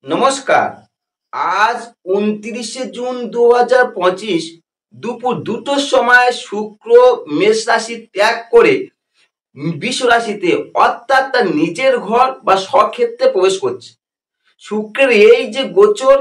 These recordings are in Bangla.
নমস্কার। আজ 29শে জুন 2025 দুপুর 2টোর সময় শুক্র মেষ রাশি ত্যাগ করে বৃষ রাশিতে অর্থাৎ তার নিজের ঘর বা স্বক্ষেত্রে প্রবেশ করছে। শুক্রের এই যে গোচর,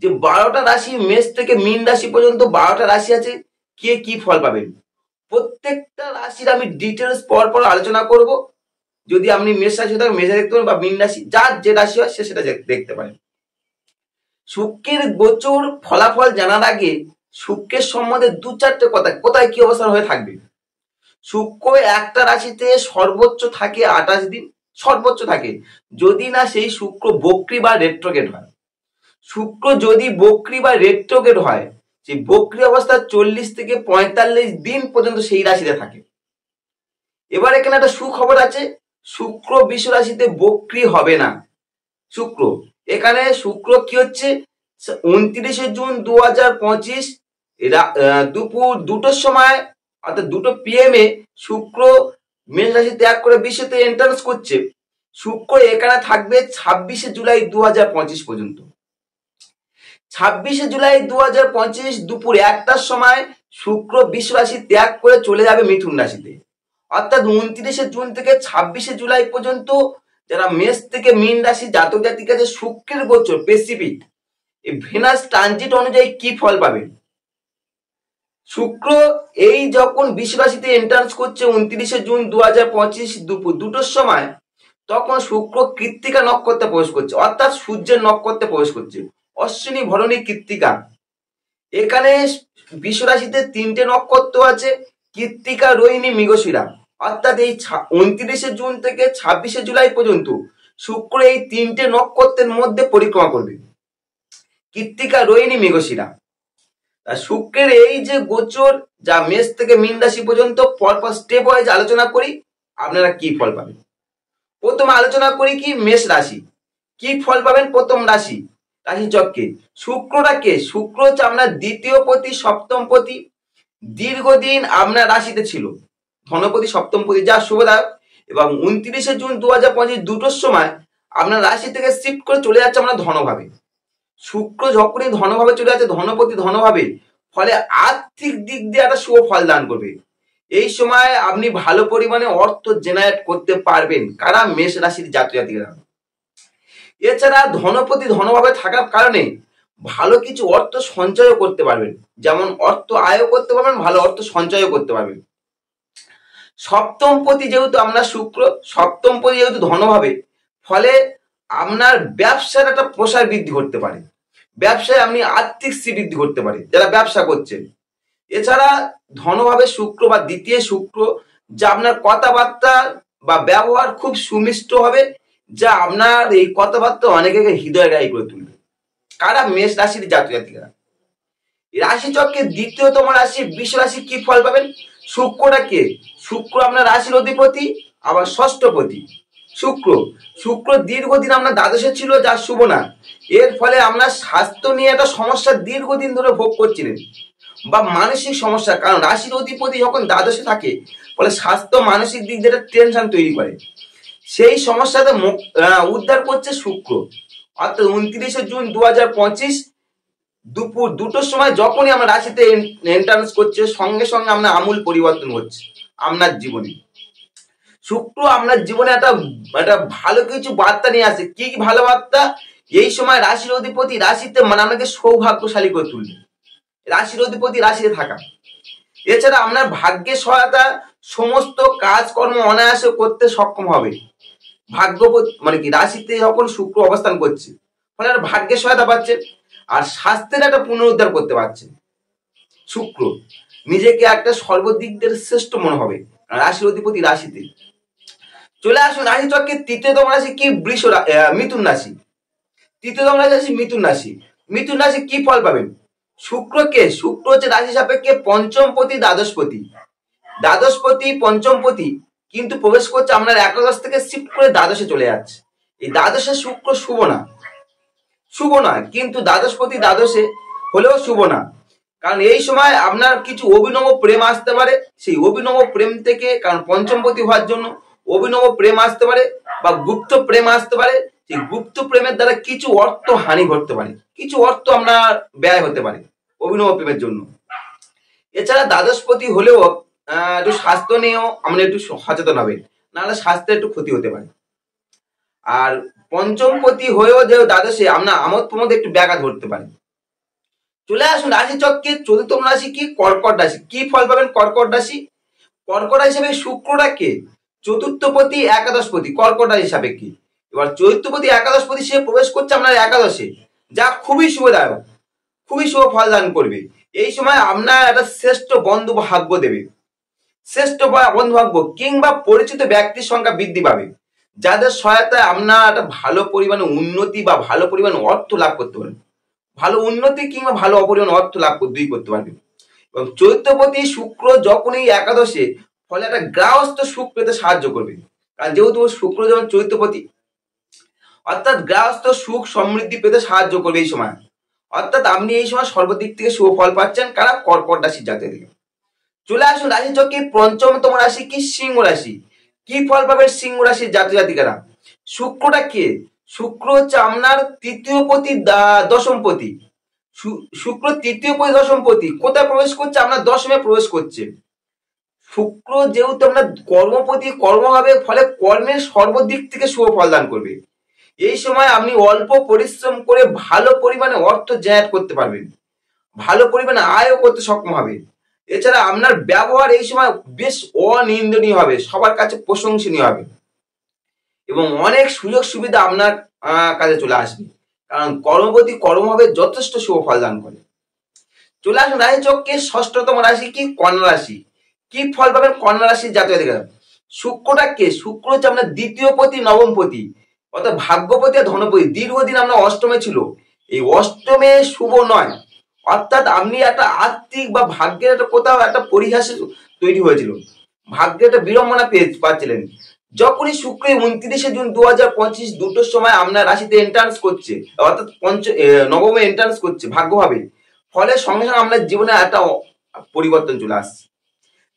যে 12টা রাশি মেষ থেকে মীন রাশি পর্যন্ত 12টা রাশি আছে, কে কি ফল পাবেন প্রত্যেকটা রাশির আমি ডিটেলস পর পর আলোচনা করব। যদি আপনি মেষ রাশি থাকেন মেষে দেখতে পারেন, বা মীন রাশি, যার যে রাশি হয় সে সেটা দেখতে পারেন। শুক্রের গোচর ফলাফল জানার আগে শুক্রের সম্বন্ধে দু চারটে কথা, কোথায় কি অবস্থান হয়ে থাকবে। শুক্র একটা রাশিতে সর্বোচ্চ থাকে 28 দিন, সর্বোচ্চ থাকে, যদি না সেই শুক্র বক্রী বা রেট্রোগেট হয়। শুক্র যদি বক্রী বা রেট্রোগেট হয়, সেই বক্রী অবস্থা 40 থেকে 45 দিন পর্যন্ত সেই রাশিতে থাকে। এবার এখানে একটা সুখবর আছে, শুক্র বৃষ রাশিতে বক্রী হবে না। শুক্র এখানে শুক্র কি হচ্ছে, 29শে জুন 2025 দুপুর 2টোর সময়, অর্থাৎ 2টো PM শুক্র মেষ রাশি ত্যাগ করে বৃষতে এন্ট্রান্স করছে। শুক্র এখানে থাকবে 26শে জুলাই 2025 পর্যন্ত। 26শে জুলাই 2025 দুপুর 1টার সময় শুক্র বৃষ রাশি ত্যাগ করে চলে যাবে মিথুন রাশিতে। অর্থাৎ 29শে জুন থেকে 26শে জুলাই পর্যন্ত যারা মেষ থেকে মীন রাশি জাতক জাতিকা যে শুক্রের গোচর স্পেসিফিক এই ভেনাস ট্রানজিট অনুযায়ী কি ফল পাবেন। শুক্র এই যখন বৃষ রাশিতে এন্ট্রান্স করছে 29শে জুন 2025 দুপুর 2টোর সময়, তখন শুক্র কৃত্তিকা নক্ষত্রে প্রবেশ করছে, অর্থাৎ সূর্যের নক্ষত্রে প্রবেশ করছে, অশ্বিনী ভরণী কৃত্তিকা। এখানে বৃষ রাশিতে 3টে নক্ষত্র আছে, কৃত্তিকা রোহিণী মৃগশিরা। অর্থাৎ এই 29শে জুন থেকে 26শে জুলাই পর্যন্ত শুক্র এই 3টে নক্ষত্রের মধ্যে পরিক্রমা করবে, কৃত্তিকা রোহিণী মৃগশিরা। শুক্রের এই যে গোচর, যা মেষ থেকে মীন রাশি পর্যন্ত পরপর স্টেপ ওয়াইজ আলোচনা করি, আপনারা কি ফল পাবেন। প্রথমে আলোচনা করি কি মেষ রাশি কি ফল পাবেন। প্রথম রাশি চক্রে শুক্রটা কে, শুক্র হচ্ছে আপনার দ্বিতীয় পতি, সপ্তম পতি। দীর্ঘদিন আপনার রাশিতে ছিল ধনপতি, সপ্তম পতি, যা শুভদায়ক। এবং 29শে জুন 2025 2টোর সময় আপনার রাশি থেকে শিফট করে চলে যাচ্ছে আপনার ধনভাবে। শুক্র যখনই ধনভাবে চলে যাচ্ছে, ধনপতি ধনভাবে, ফলে আর্থিক দিক দিয়ে একটা শুভ ফল দান করবে। এই সময় আপনি ভালো পরিমাণে অর্থ জেনারেট করতে পারবেন, কারা মেষ রাশির জাতক জাতিকারা। এছাড়া ধনপতি ধনভাবে থাকার কারণে ভালো কিছু অর্থ সঞ্চয় করতে পারবেন, যেমন অর্থ আয়ও করতে পারবেন, ভালো অর্থ সঞ্চয় করতে পারবেন। সপ্তম পতি যেহেতু আমরা শুক্র, সপ্তম পতি যেহেতু ধনভাবে, ফলে আপনার ব্যবসার একটা প্রসার বৃদ্ধি করতে পারে, ব্যবসায় আপনি আর্থিক শ্রীবৃদ্ধি করতে পারে যারা ব্যবসা করছেন। এছাড়া ধনভাবে শুক্র বা দ্বিতীয় শুক্র, যা আপনার কথাবার্তা বা ব্যবহার খুব সুমিষ্ট হবে, যা আপনার এই কথাবার্তা অনেকে হৃদয়গ্রাহী করে তুলবে, কারা মেষ রাশির জাতক জাতিকারা। রাশি চক্রের দ্বিতীয়তম রাশি বৃষ রাশি কি ফল পাবেন। শুক্রটা কে, শুক্র আপনার রাশির অধিপতি, আবার ষষ্ঠপতি। শুক্র দীর্ঘদিন আপনার দ্বাদশে ছিল, যা শুভ না। এর ফলে আপনার স্বাস্থ্য নিয়ে একটা সমস্যা দীর্ঘদিন ধরে ভোগ করছিলেন, বা মানসিক সমস্যা, কারণ রাশির অধিপতি যখন দ্বাদশে থাকে, ফলে স্বাস্থ্য মানসিক দিক দিয়ে টেনশন তৈরি করে। সেই সমস্যাতে উদ্ধার করছে শুক্র। অর্থাৎ 29শে জুন 2025 দুপুর 2টোর সময় যখনই আমরা রাশিতে এন্ট্রান্স করছে, সঙ্গে সঙ্গে আপনার আমূল পরিবর্তন হচ্ছে আপনার জীবনে। শুক্র আপনার জীবনে একটা ভালো কিছু বার্তা নিয়ে আসে। কি ভালো বার্তা, এই সময় রাশির অধিপতি রাশিতে আপনাকে সৌভাগ্যশালী করে তুলবে, রাশির অধিপতি রাশিতে থাকা। এছাড়া আপনার ভাগ্যের সহায়তা, সমস্ত কাজকর্ম অনায়াসে করতে সক্ষম হবে। ভাগ্যপতি মানে কি, রাশিতে যখন শুক্র অবস্থান করছে, ফলে ভাগ্যের সহায়তা পাচ্ছে, আর স্বাস্থ্যের একটা পুনরুদ্ধার করতে পারছে। শুক্র নিজেকে একটা সর্বদিক দিয়ে শ্রেষ্ঠ মনে হবে, রাশির অধিপতি রাশিতে। চলে আসুন রাশি চক্রের তৃতীয়তম রাশি কি, মিথুন রাশি। তৃতীয়তম রাশি মিথুন রাশি। মিথুন রাশি কি ফল পাবেন। শুক্রকে, শুক্র হচ্ছে রাশি সাপেক্ষে পঞ্চমপতি দ্বাদশপতি, দ্বাদশপতি পঞ্চমপতি, কিন্তু প্রবেশ করছে আপনার একাদশ থেকে শিফট করে দ্বাদশে চলে যাচ্ছে। এই দ্বাদশে শুক্র শুভ না, শুভ নয়, কিন্তু দ্বাদশপতি দ্বাদশে হলেও শুভ না। কারণ এই সময় আপনার কিছু অভিনব প্রেম আসতে পারে, সেই অভিনব প্রেম থেকে, কারণ পঞ্চমপতি হওয়ার জন্য অভিনব প্রেম আসতে পারে, বা গুপ্ত প্রেম আসতে পারে, সেই গুপ্ত প্রেমের দ্বারা কিছু অর্থ হানি ঘটতে পারে, কিছু অর্থ আমরা ব্যয় হতে পারে অভিনব প্রেমের জন্য। এছাড়া দ্বাদশপতি হলেও একটু স্বাস্থ্য নিয়েও আমরা একটু সচেতন হবেন, নাহলে স্বাস্থ্যের একটু ক্ষতি হতে পারে। আর পঞ্চমপতি হয়েও যে দ্বাদশে আমরা আমোদ প্রমোদে একটু ব্যাঘাত ঘটতে পারে। চলে আসুন রাশি চক্রের চতুর্থ রাশি কি কর্কট রাশি। কি ফল পাবেন কর্কট রাশি? কর্কট রাশি হিসাবে শুক্রটা কে চতুর্থপতি একাদশপতি কর্কট রাশি হিসাবে কি। এবার চতুর্থপতি একাদশপতি সে প্রবেশ করছে আপনার একাদশে, যা খুবই শুভদায়ক, খুবই শুভ ফল দান করবে। এই সময় আপনার একটা শ্রেষ্ঠ বন্ধু ভাগ্য দেবে, শ্রেষ্ঠ বন্ধু ভাগ্য কিংবা পরিচিত ব্যক্তির সংখ্যা বৃদ্ধি পাবে, যাদের সহায়তায় আপনার একটা ভালো পরিমাণে উন্নতি বা ভালো পরিমাণে অর্থ লাভ করতে পারেন, ভালো উন্নতি কিংবা ভালো অপরিমাণ অর্থ লাভ করতে পারবেন। এবং চৈত্রপতি শুক্র যখনই একাদশে, ফলে একটা গ্রাহস্থ সুখ পেতে সাহায্য করবে। কারণ যেহেতু শুক্র যেমন চৈত্রপতি, অর্থাৎ গ্রাহস্থ সুখ সমৃদ্ধি পেতে সাহায্য করবে এই সময়। অর্থাৎ আপনি এই সময় সর্বদিক থেকে শুভ ফল পাচ্ছেন কারা কর্কট রাশির জাতকদের। চলে আসুন রাশি চক্রে পঞ্চমতম রাশি কি সিংহ রাশি। কি ফল পাবেন সিংহ রাশির জাতক জাতিকারা? শুক্রটা কে? শুক্র হচ্ছে আপনার তৃতীয়পতি দশমপতি। শুক্র তৃতীয়পতি দশমপতি কোথায় প্রবেশ করছে? আপনার দশমে প্রবেশ করছে। শুক্র যেহেতু আপনার কর্মপতি, কর্মভাবে, ফলে কর্মের সর্বদিক থেকে শুভ ফল দান করবে। এই সময় আপনি অল্প পরিশ্রম করে ভালো পরিমাণে অর্থ জেনারেট করতে পারবেন, ভালো পরিমাণে আয়ও করতে সক্ষম হবে। এছাড়া আপনার ব্যবহার এই সময় বেশ অনিন্দনীয় হবে, সবার কাছে প্রশংসনীয় হবে এবং অনেক সুযোগ সুবিধা আপনার কাছে চলে আসবে, কারণ কর্মপতি কর্মভাবে যথেষ্ট শুভ ফল দান করে। চলে আসুন রাশি চক্রের ষষ্ঠতম রাশি কি কন্যা রাশি। কি ফল পাবেন কন্যা রাশির জাতক জাতিকারা? শুক্রটা কে? শুক্র হচ্ছে আপনার দ্বিতীয়পতি নবমপতি, অর্থাৎ ভাগ্যপতি আর ধনপতি। দীর্ঘদিন আমরা অষ্টমে ছিল, এই অষ্টমে শুভ নয়, অর্থাৎ আপনি একটা আর্থিক বা ভাগ্যের একটা কোথাও একটা পরিহাস তৈরি হয়েছিল, ভাগ্যে একটা বিড়ম্বনা পাচ্ছিলেন। যখনই শুক্র 29শে জুন 2025 দুটোর সময় আপনার রাশিতে এন্ট্রান্স করছে, অর্থাৎ নবমে এন্ট্রান্স করছে ভাগ্যভাবে, ফলে সঙ্গে সঙ্গে আপনার জীবনে একটা পরিবর্তন চলে আসছে।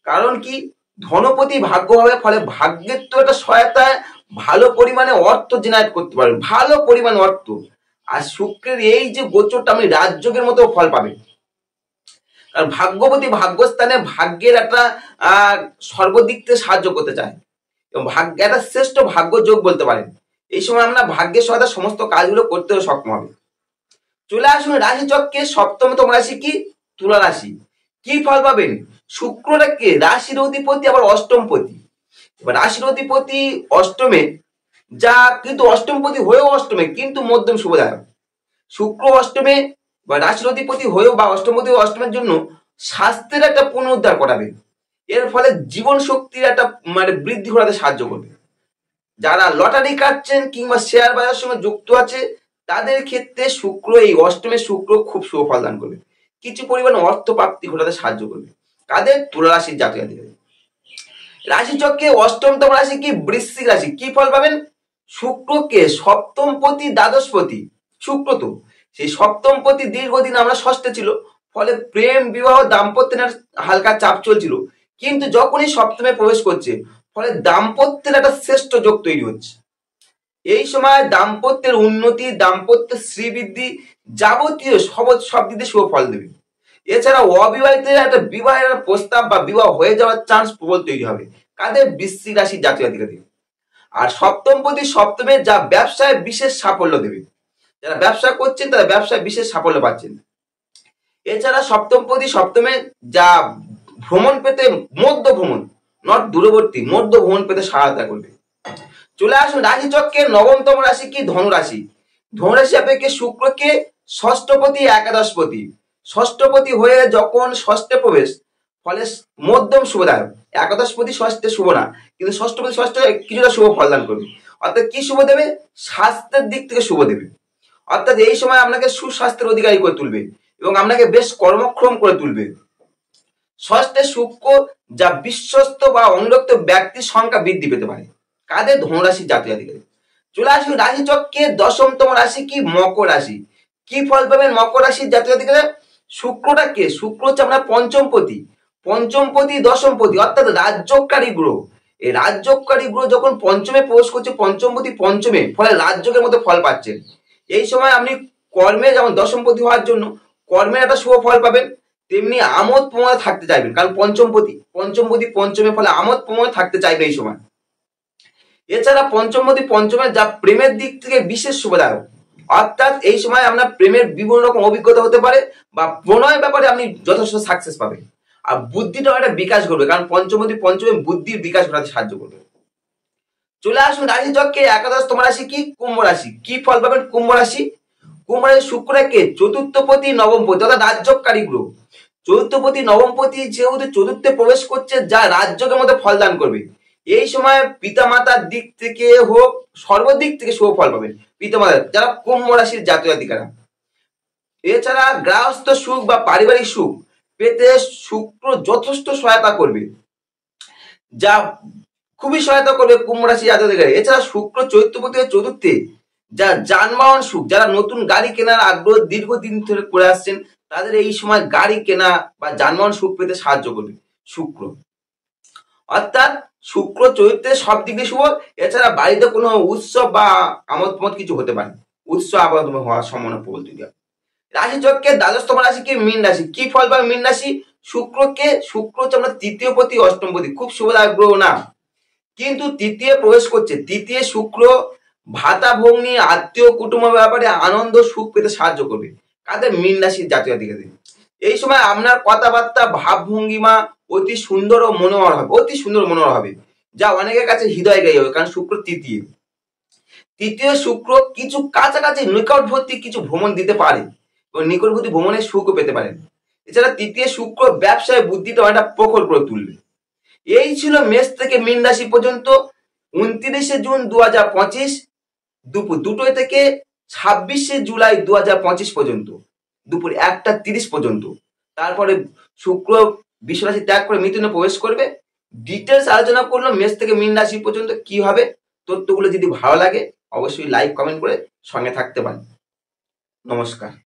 কারণ কি? ধনপতি ভাগ্যভাবে, ফলে ভাগ্যের তো একটা সহায়তায় ভালো পরিমাণে অর্থ জেনারেট করতে পারবেন, ভালো পরিমাণে অর্থ। আর শুক্রের এই যে গোচরটা আপনি রাজযোগের মতো ফল পাবেন, কারণ ভাগ্যপতি ভাগ্যস্থানে ভাগ্যের একটা সর্বদিক থেকে সাহায্য করতে চায় এবং ভাগ্য একটা শ্রেষ্ঠ ভাগ্য যোগ বলতে পারেন। এই সময় আমরা ভাগ্যের সহায়তা সমস্ত কাজগুলো করতেও সক্ষম হবে। চলে আসুন রাশি চক্রের সপ্তমতম রাশি কি তুলা রাশি। কি ফল পাবেন? শুক্রটা কে? রাশির অধিপতি আবার অষ্টমপতি। এবার রাশির অধিপতি অষ্টমে, যা কিন্তু অষ্টমপতি হয়েও অষ্টমে কিন্তু মধ্যম শুভদায়ক। শুক্র অষ্টমে বা রাশির অধিপতি হয়েও বা অষ্টমপতি অষ্টমের জন্য স্বাস্থ্যের একটা পুনরুদ্ধার করাবে। এর ফলে জীবন শক্তির একটা বৃদ্ধি ঘটাতে সাহায্য করবে। যারা লটারি কাটছেন কিংবা শেয়ার বাজারের সঙ্গে যুক্ত আছে, তাদের ক্ষেত্রে শুক্র এই অষ্টমে শুক্র খুব শুভ ফল দান করবে, কিছু পরিমাণ অর্থ প্রাপ্তি ঘটাতে সাহায্য করবে। কাদের? তুলা রাশির জাতক জাতিকাদের। রাশি চক্রে অষ্টমতম রাশি কি বৃশ্চিক রাশি। কি ফল পাবেন? শুক্রকে সপ্তমপতি দ্বাদশপতি, শুক্র তো সেই সপ্তমপতি দীর্ঘদিন আমরা ষষ্ঠে ছিল, ফলে প্রেম বিবাহ দাম্পত্যের হালকা চাপ চলছিল, কিন্তু যখনই সপ্তমে প্রবেশ করছে, ফলে দাম্পত্যের একটা শ্রেষ্ঠ যোগ তৈরি হচ্ছে। এই সময় দাম্পত্যের উন্নতি, দাম্পত্যের শ্রীবৃদ্ধি, যাবতীয় সব দিকে শুভ ফল দেবে। এছাড়া অবিবাহিতদের একটা বিবাহের প্রস্তাব বা বিবাহ হয়ে যাওয়ার চান্স প্রবল তৈরি হবে। কাদের? বৃশ্চিক রাশির জাতক জাতিকাদের। আর সপ্তমপতি সপ্তমে যা ব্যবসায় বিশেষ সাফল্য দেবে, যারা ব্যবসা করছেন তারা ব্যবসায় বিশেষ সাফল্য পাচ্ছেন। এছাড়া সপ্তমপতি সপ্তমে যা ভ্রমণ পেতে, মধ্য ভ্রমণ, নট দূরবর্তী, মধ্য ভ্রমণ পেতে সহায়তা করবে। চলে আসুন রাশি চক্রের নবমতম রাশি কি ধনুরাশি। ধনুরাশি অপেক্ষে শুক্রকে ষষ্ঠপতি একাদশপতি, ষষ্ঠপতি হয়ে যখন ষষ্ঠে প্রবেশ, ফলে মধ্যম শুভদায়ক। একাদশপতি ষষ্ঠে শুভ না, কিন্তু ষষ্ঠপতি ষষ্ঠে কিছুটা শুভ ফল দান করবে। অর্থাৎ কি শুভ দেবে? স্বাস্থ্যের দিক থেকে শুভ দেবে। অর্থাৎ এই সময় আপনাকে সুস্বাস্থ্যের অধিকারী করে তুলবে এবং আপনাকে বেশ কর্মক্ষম করে তুলবে। ষষ্ঠে শুক্র যা বিশ্বস্ত বা অনুরক্ত ব্যক্তির সংখ্যা বৃদ্ধি পেতে পারে। কাদের? ধনুরাশির জাতক জাতিকাদের। চলে আসুন রাশি চক্রের দশমতম রাশি কি মকর রাশি। কি ফল পাবেন মকর রাশির জাতক জাতিকাদের? শুক্রটা কে? শুক্র হচ্ছে আপনার পঞ্চমপতি, পঞ্চমপতি দশমপতি, অর্থাৎ রাজ্যকারী গ্রহ। এই রাজযোগকারী গ্রহ যখন পঞ্চমে প্রবেশ করছে, পঞ্চমপতি পঞ্চমে, ফলে রাজযোগের মতো ফল পাচ্ছেন। এই সময় আপনি কর্মে যেমন দশমপতি হওয়ার জন্য কর্মের একটা শুভ ফল পাবেন, তেমনি আমোদ প্রমোদে থাকতে চাইবেন, কারণ পঞ্চমপতি পঞ্চমে, ফলে আমোদ প্রমোদে থাকতে চাইবে এই সময়। এছাড়া পঞ্চমপতি পঞ্চমে যা প্রেমের দিক থেকে বিশেষ শুভদায়ক, অর্থাৎ এই সময় আপনার প্রেমের বিভিন্ন রকম অভিজ্ঞতা হতে পারে বা প্রণয়ের ব্যাপারে আপনি যথেষ্ট সাকসেস পাবেন। আর বুদ্ধিটাও একটা বিকাশ করবে, কারণ পঞ্চমপতি পঞ্চমে বুদ্ধির বিকাশ ঘটাতে সাহায্য করবে। চলে আসুন রাশি চক্রে একাদশতম রাশি কি? কুম্ভ রাশি। কি ফল পাবেন কুম্ভ রাশি? কুম্ভ রাশি শুক্রকে চতুর্থপতি নবমপতি অর্থাৎ রাজযোগকারী গ্রহ। চতুর্থপতি নবমপতি যেহেতু চতুর্থে প্রবেশ করছে, যা রাজযোগের মধ্যে ফলদান করবে। এই সময় পিতামাতার দিক থেকে হোক, সর্বদিক থেকে শুভ ফল পাবেন পিতামাতার, যারা কুম্ভ রাশির জাতজাতিকারা। এছাড়া গৃহস্থ সুখ বা পারিবারিক সুখ পেতে শুক্র যথেষ্ট সহায়তা করবে, যা খুবই সহায়তা করবে কুম্ভ রাশি জাতজাতিকারা। এছাড়া শুক্র চৈত্রপতি চতুর্থে, যা যানবাহন সুখ, যারা নতুন গাড়ি কেনার আগ্রহ দীর্ঘদিন ধরে করে আসছেন, তাদের এই সময় গাড়ি কেনা বা যানবাহন সুখ পেতে সাহায্য করবে শুক্র। অর্থাৎ শুক্র চরিত্রে সব দিক দিয়ে শুভ। এছাড়া বাড়িতে কোনো উৎসব বা আমোদ প্রমোদ কিছু হতে পারে, উৎসব আবাদ হওয়ার সম্ভাবনা প্রবল তৈরি হয়। রাশি চক্রের দ্বাদশতম রাশি কি? মীন রাশি। কি ফল পাবে মীন রাশি? শুক্র হচ্ছে আমরা তৃতীয় পতি অষ্টমপতি, খুব শুভদায়ক গ্রহ না, কিন্তু তৃতীয় প্রবেশ করছে। তৃতীয় শুক্র ভাতা ভগ্নী আত্মীয় কুটুম্বের ব্যাপারে আনন্দ সুখ পেতে সাহায্য করবে কাদের? মীন রাশির জাতজাতিকাদের। এই সময় আপনার কথাবার্তা ভাবভঙ্গিমা অতি সুন্দর ও মনোহর হবে, অতি সুন্দর মনোহর হবে, যা অনেকের কাছে হৃদয়গ্রাহী হবে, কারণ শুক্র তৃতীয় শুক্র কিছু কাছাকাছি নিকটবর্তী কিছু ভ্রমণ দিতে পারে এবং নিকটবর্তী ভ্রমণের সুখও পেতে পারেন। এছাড়া তৃতীয় শুক্র ব্যবসায় বুদ্ধিটা অনেকটা প্রখর করে তুলবে। এই ছিল মেষ থেকে মীন রাশি পর্যন্ত 29শে জুন 2025 দুপুর 2টা থেকে 26শে জুলাই 2025 পর্যন্ত দুপুর 1টা 30 পর্যন্ত। তারপরে শুক্র বৃষ রাশি ত্যাগ করে মিথুনে প্রবেশ করবে। ডিটেলস আলোচনা করলো মেষ থেকে মীন রাশি পর্যন্ত কি হবে। তথ্যগুলো যদি ভালো লাগে অবশ্যই লাইক কমেন্ট করে সঙ্গে থাকতে পারেন। নমস্কার।